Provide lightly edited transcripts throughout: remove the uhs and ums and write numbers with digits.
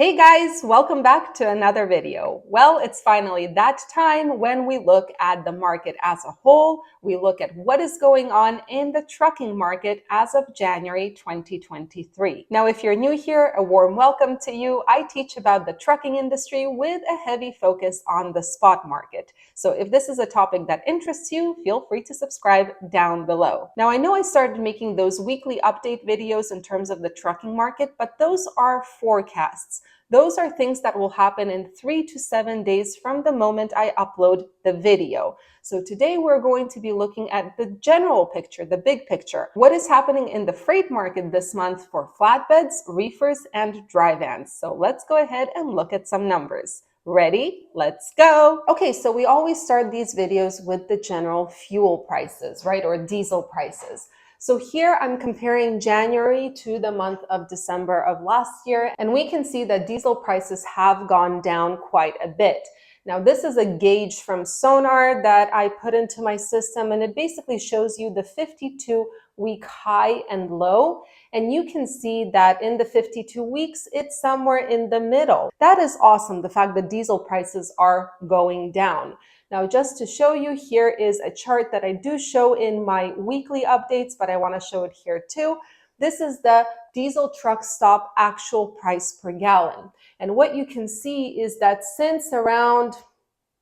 Hey guys, welcome back to another video. Well, it's finally that time when we look at the market as a whole. We look at what is going on in the trucking market as of January 2023. Now, if you're new here, a warm welcome to you. I teach about the trucking industry with a heavy focus on the spot market. So if this is a topic that interests you, feel free to subscribe down below. Now, I know I started making those weekly update videos in terms of the trucking market, but those are forecasts. Those are things that will happen in 3 to 7 days from the moment I upload the video. So today we're going to be looking at the general picture, the big picture. What is happening in the freight market this month for flatbeds, reefers, and dry vans. So let's go ahead and look at some numbers. Ready? Let's go. Okay, so we always start these videos with the general fuel prices, right? Or diesel prices. So here I'm comparing January to the month of December of last year, and we can see that diesel prices have gone down quite a bit. Now, this is a gauge from Sonar that I put into my system, and it basically shows you the 52-week high and low. And you can see that in the 52 weeks, it's somewhere in the middle. That is awesome, the fact that diesel prices are going down. Now, just to show you, here is a chart that I do show in my weekly updates, but I want to show it here too. This is the diesel truck stop actual price per gallon. And what you can see is that since around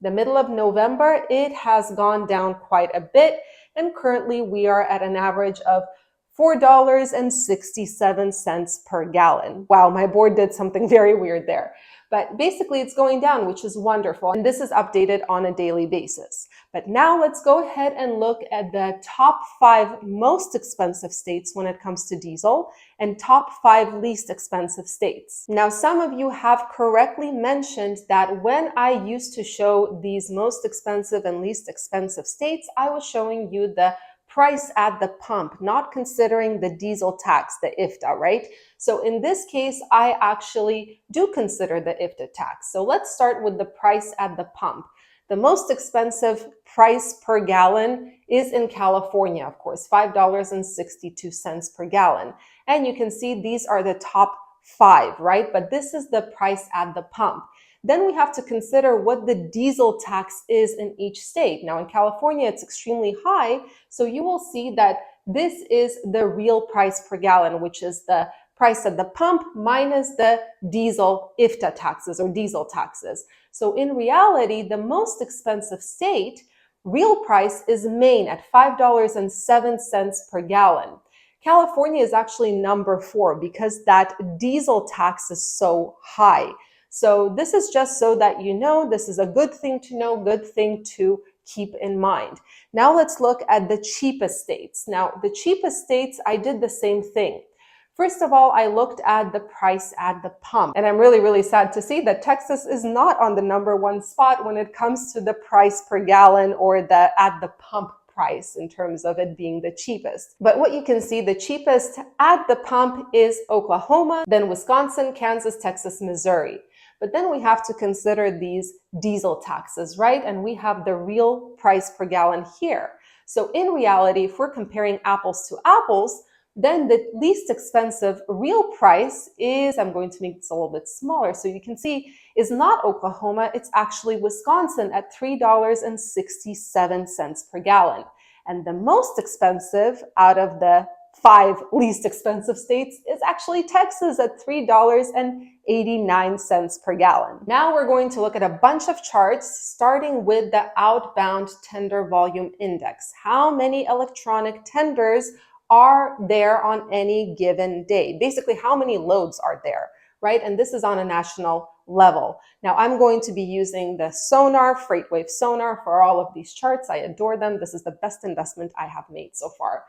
the middle of November, it has gone down quite a bit. And currently we are at an average of $4.67 per gallon. Wow, my board did something very weird there. But basically it's going down, which is wonderful. And this is updated on a daily basis. But now let's go ahead and look at the top 5 most expensive states when it comes to diesel and top 5 least expensive states. Now, some of you have correctly mentioned that when I used to show these most expensive and least expensive states, I was showing you the price at the pump, not considering the diesel tax, the IFTA, right? So in this case, I actually do consider the IFTA tax. So let's start with the price at the pump. The most expensive price per gallon is in California, of course, $5.62 per gallon. And you can see these are the top 5, right? But this is the price at the pump. Then we have to consider what the diesel tax is in each state. Now in California, it's extremely high. So you will see that this is the real price per gallon, which is the price at the pump minus the diesel IFTA taxes or diesel taxes. So in reality, the most expensive state, real price, is Maine at $5.07 per gallon. California is actually number 4 because that diesel tax is so high. So this is just so that you know, this is a good thing to know, good thing to keep in mind. Now let's look at the cheapest states. Now, the cheapest states, I did the same thing. First of all, I looked at the price at the pump, and I'm really sad to see that Texas is not on the number 1 spot when it comes to the price per gallon or the at the pump price in terms of it being the cheapest. But what you can see, the cheapest at the pump is Oklahoma, then Wisconsin, Kansas, Texas, Missouri. But then we have to consider these diesel taxes, right? And we have the real price per gallon here. So in reality, if we're comparing apples to apples, then the least expensive real price is, I'm going to make this a little bit smaller so you can see, is not Oklahoma, it's actually Wisconsin at $3.67 per gallon. And the most expensive out of the 5 least expensive states is actually Texas at $3.89 per gallon. Now we're going to look at a bunch of charts, starting with the outbound tender volume index. How many electronic tenders are there on any given day? Basically, how many loads are there, right? And this is on a national level. Now, I'm going to be using the Sonar, FreightWave Sonar, for all of these charts. I adore them. This is the best investment I have made so far,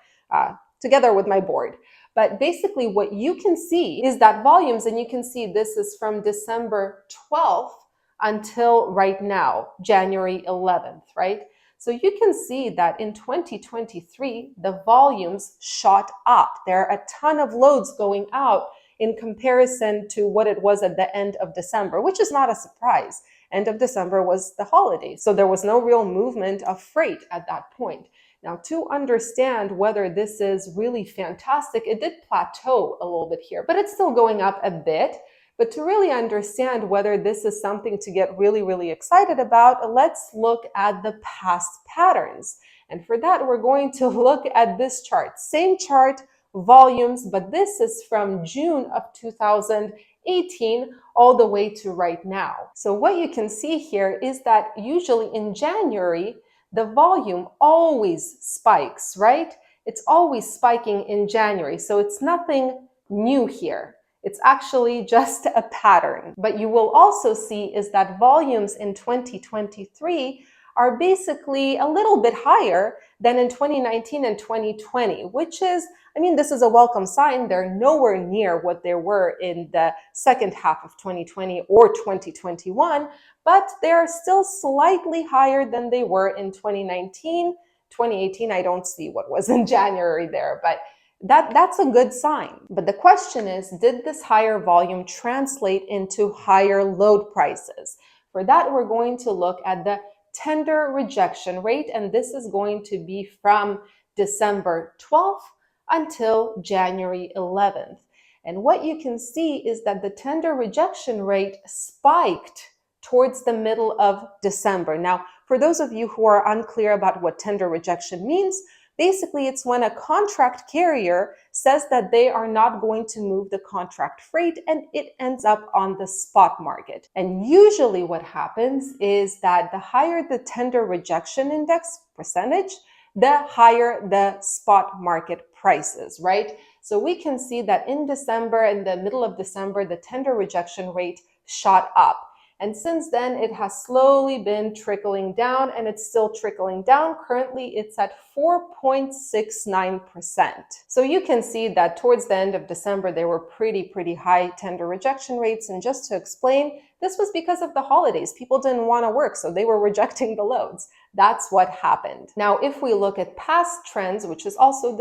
together with my board. But basically, what you can see is that volumes, and you can see this is from December 12th until right now, January 11th, right? So you can see that in 2023, the volumes shot up. There are a ton of loads going out in comparison to what it was at the end of December, which is not a surprise. End of December was the holiday, so there was no real movement of freight at that point. Now, to understand whether this is really fantastic, it did plateau a little bit here, but it's still going up a bit. But to really understand whether this is something to get really, really excited about, let's look at the past patterns. And for that, we're going to look at this chart. Same chart, volumes, but this is from June of 2018 all the way to right now. So what you can see here is that usually in January, the volume always spikes, right? It's always spiking in January. So it's nothing new here. It's actually just a pattern. But you will also see is that volumes in 2023 are basically a little bit higher than in 2019 and 2020, which is, I mean, this is a welcome sign. They're nowhere near what they were in the second half of 2020 or 2021, but they're still slightly higher than they were in 2019. 2018, I don't see what was in January there, but that's a good sign. But the question is, did this higher volume translate into higher load prices? For that, we're going to look at the tender rejection rate, and this is going to be from December 12th until January 11th. And what you can see is that the tender rejection rate spiked towards the middle of December. Now, for those of you who are unclear about what tender rejection means, basically it's when a contract carrier says that they are not going to move the contract freight and it ends up on the spot market. And usually what happens is that the higher the tender rejection index percentage, the higher the spot market prices, right? So we can see that in December, in the middle of December, the tender rejection rate shot up. And since then, it has slowly been trickling down, and it's still trickling down. Currently, it's at 4.69%. So you can see that towards the end of December, there were pretty high tender rejection rates. And just to explain, this was because of the holidays. People didn't want to work, so they were rejecting the loads. That's what happened. Now, if we look at past trends, this is also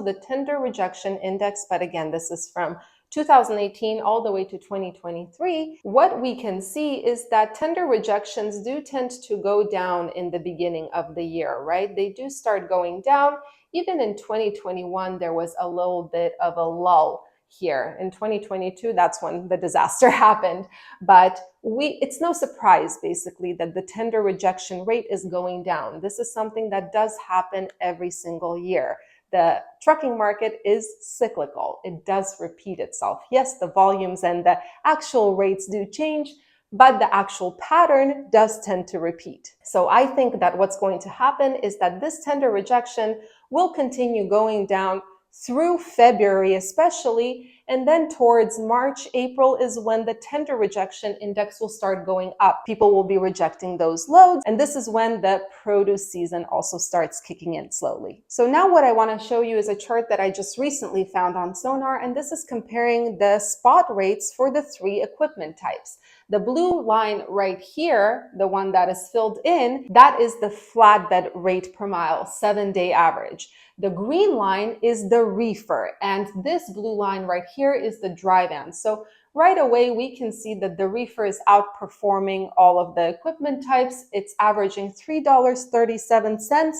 the tender rejection index, but again, this is from 2018 all the way to 2023, what we can see is that tender rejections do tend to go down in the beginning of the year, right? They do start going down. Even in 2021, there was a little bit of a lull here. In 2022, that's when the disaster happened. But it's no surprise, basically, that the tender rejection rate is going down. This is something that does happen every single year. The trucking market is cyclical. It does repeat itself. Yes, the volumes and the actual rates do change, but the actual pattern does tend to repeat. So I think that what's going to happen is that this tender rejection will continue going down through February especially, and then towards March, April is when the tender rejection index will start going up. People will be rejecting those loads, and this is when the produce season also starts kicking in slowly. So now what I want to show you is a chart that I just recently found on Sonar, and this is comparing the spot rates for the three equipment types. The blue line right here, the one that is filled in, that is the flatbed rate per mile, 7-day average. The green line is the reefer, and this blue line right here is the dry van. So right away, we can see that the reefer is outperforming all of the equipment types. It's averaging $3.37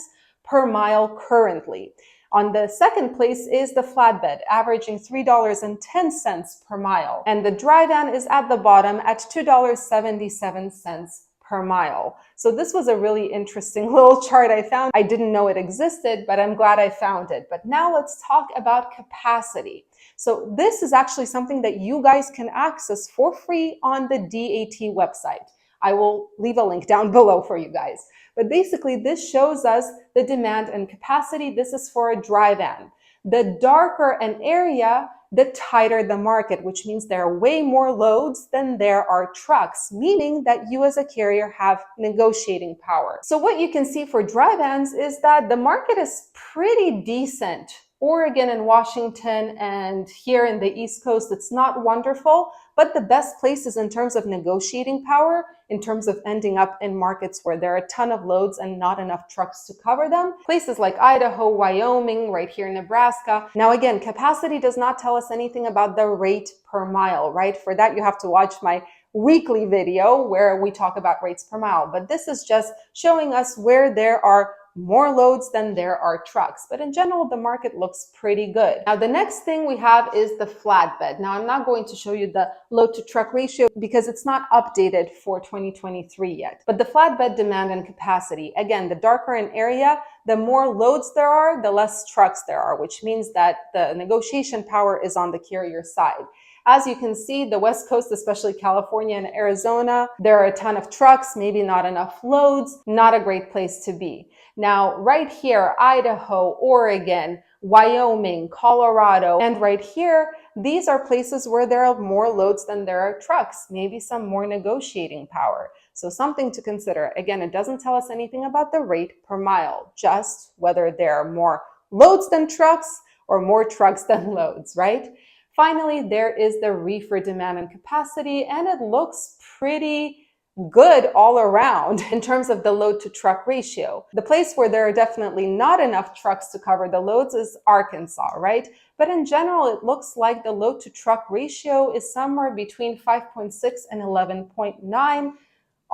per mile currently. On the second place is the flatbed, averaging $3.10 per mile. And the dry van is at the bottom at $2.77 per mile. So this was a really interesting little chart I found. I didn't know it existed, but I'm glad I found it. But now let's talk about capacity. So this is actually something that you guys can access for free on the DAT website. I will leave a link down below for you guys. But basically, this shows us the demand and capacity. This is for a dry van. The darker an area, the tighter the market, which means there are way more loads than there are trucks, meaning that you as a carrier have negotiating power. So what you can see for dry vans is that the market is pretty decent. Oregon and Washington and here in the East Coast, it's not wonderful, but the best places in terms of negotiating power, in terms of ending up in markets where there are a ton of loads and not enough trucks to cover them. Places like Idaho, Wyoming, right here in Nebraska. Now again, capacity does not tell us anything about the rate per mile, right? For that, you have to watch my weekly video where we talk about rates per mile. But this is just showing us where there are more loads than there are trucks. But in general, the market looks pretty good. Now, the next thing we have is the flatbed. Now, I'm not going to show you the load to truck ratio because it's not updated for 2023 yet. But the flatbed demand and capacity, again, the darker an area, the more loads there are, the less trucks there are, which means that the negotiation power is on the carrier side. As you can see, the West Coast, especially California and Arizona, there are a ton of trucks, maybe not enough loads, not a great place to be. Now, right here, Idaho, Oregon, Wyoming, Colorado, and right here, these are places where there are more loads than there are trucks, maybe some more negotiating power. So something to consider. Again, it doesn't tell us anything about the rate per mile, just whether there are more loads than trucks or more trucks than loads, right? Finally, there is the reefer demand and capacity, and it looks pretty good all around in terms of the load to truck ratio. The place where there are definitely not enough trucks to cover the loads is Arkansas, right? But in general, it looks like the load to truck ratio is somewhere between 5.6 and 11.9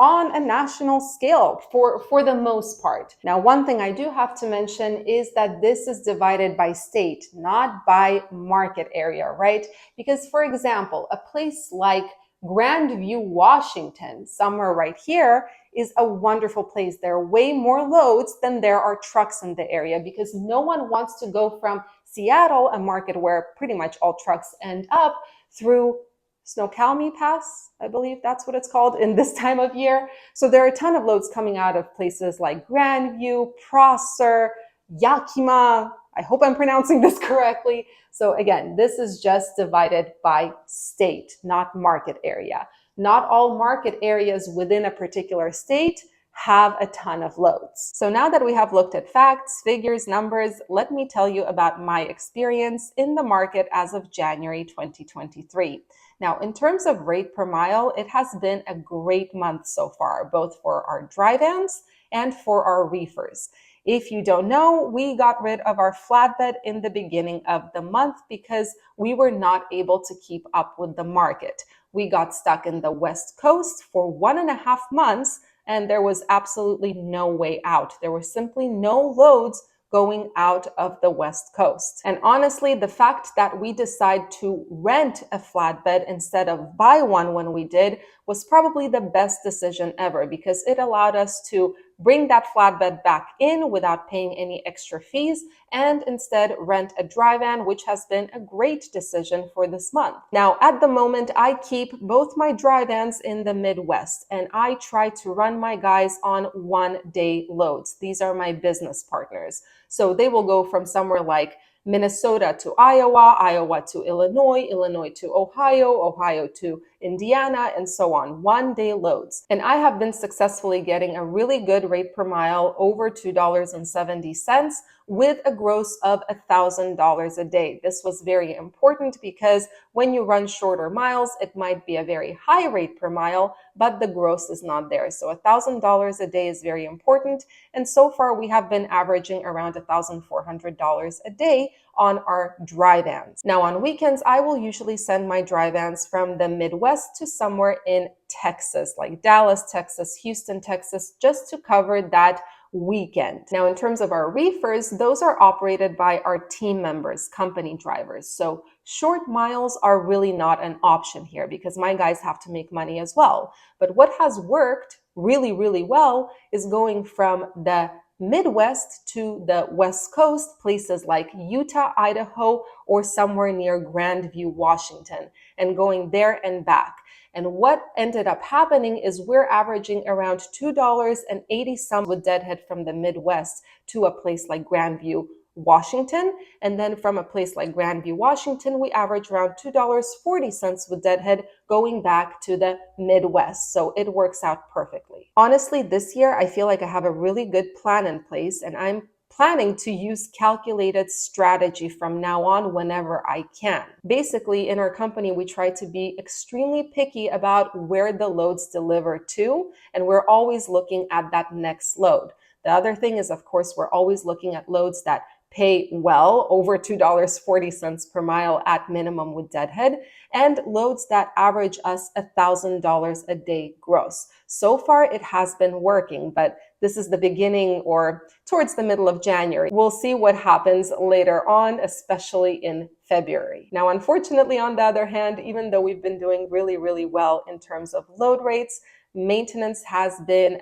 on a national scale for the most part. Now, one thing I do have to mention is that this is divided by state, not by market area, right? Because, for example, a place like Grandview, Washington, somewhere right here, is a wonderful place. There are way more loads than there are trucks in the area because no one wants to go from Seattle, a market where pretty much all trucks end up, through Snoqualmie Pass, I believe that's what it's called in this time of year. So there are a ton of loads coming out of places like Grandview, Prosser, Yakima. I hope I'm pronouncing this correctly. So again, this is just divided by state, not market area. Not all market areas within a particular state have a ton of loads. So now that we have looked at facts, figures, numbers, let me tell you about my experience in the market as of January 2023. Now, in terms of rate per mile, it has been a great month so far, both for our dry vans and for our reefers. If you don't know, we got rid of our flatbed in the beginning of the month because we were not able to keep up with the market. We got stuck in the West Coast for 1.5 months, and there was absolutely no way out. There were simply no loads going out of the West Coast. And honestly, the fact that we decided to rent a flatbed instead of buy one when we did was probably the best decision ever because it allowed us to bring that flatbed back in without paying any extra fees and instead rent a dry van, which has been a great decision for this month. Now, at the moment, I keep both my dry vans in the Midwest and I try to run my guys on 1-day loads. These are my business partners. So they will go from somewhere like Minnesota to Iowa, Iowa to Illinois, Illinois to Ohio, Ohio to Indiana, and so on. 1-day loads. And I have been successfully getting a really good rate per mile, over $2.70, with a gross of $1,000 a day. This was very important because when you run shorter miles, it might be a very high rate per mile, but the gross is not there. So $1,000 a day is very important. And so far, we have been averaging around $1,400 a day on our dry vans. Now, on weekends, I will usually send my dry vans from the Midwest to somewhere in Texas, like Dallas, Texas, Houston, Texas, just to cover that weekend. Now, in terms of our reefers, those are operated by our team members, company drivers. So short miles are really not an option here because my guys have to make money as well. But what has worked really, really well is going from the Midwest to the West Coast, places like Utah, Idaho, or somewhere near Grandview, Washington, and going there and back. And what ended up happening is we're averaging around $2.80 with deadhead from the Midwest to a place like Grandview, Washington. And then from a place like Grandview, Washington, we average around $2.40 with deadhead going back to the Midwest. So it works out perfectly. Honestly, this year, I feel like I have a really good plan in place and I'm planning to use calculated strategy from now on whenever I can. Basically, in our company, we try to be extremely picky about where the loads deliver to, and we're always looking at that next load. The other thing is, of course, we're always looking at loads that pay well, over $2.40 per mile at minimum with Deadhead, and loads that average us $1,000 a day gross. So far, it has been working, but this is the beginning or towards the middle of January. We'll see what happens later on, especially in February. Now, unfortunately, on the other hand, even though we've been doing really, really well in terms of load rates, maintenance has been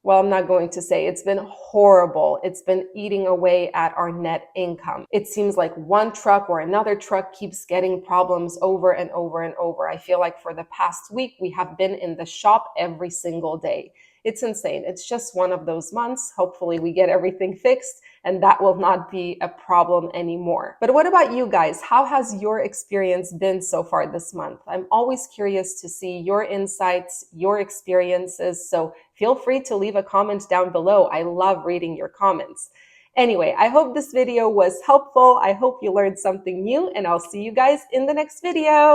well, I'm not going to say it's been horrible. It's been eating away at our net income. It seems like one truck or another truck keeps getting problems over and over and over. I feel like for the past week, we have been in the shop every single day. It's insane. It's just one of those months. Hopefully we get everything fixed and that will not be a problem anymore. But what about you guys? How has your experience been so far this month? I'm always curious to see your insights, your experiences. So feel free to leave a comment down below. I love reading your comments. Anyway, I hope this video was helpful. I hope you learned something new, and I'll see you guys in the next video.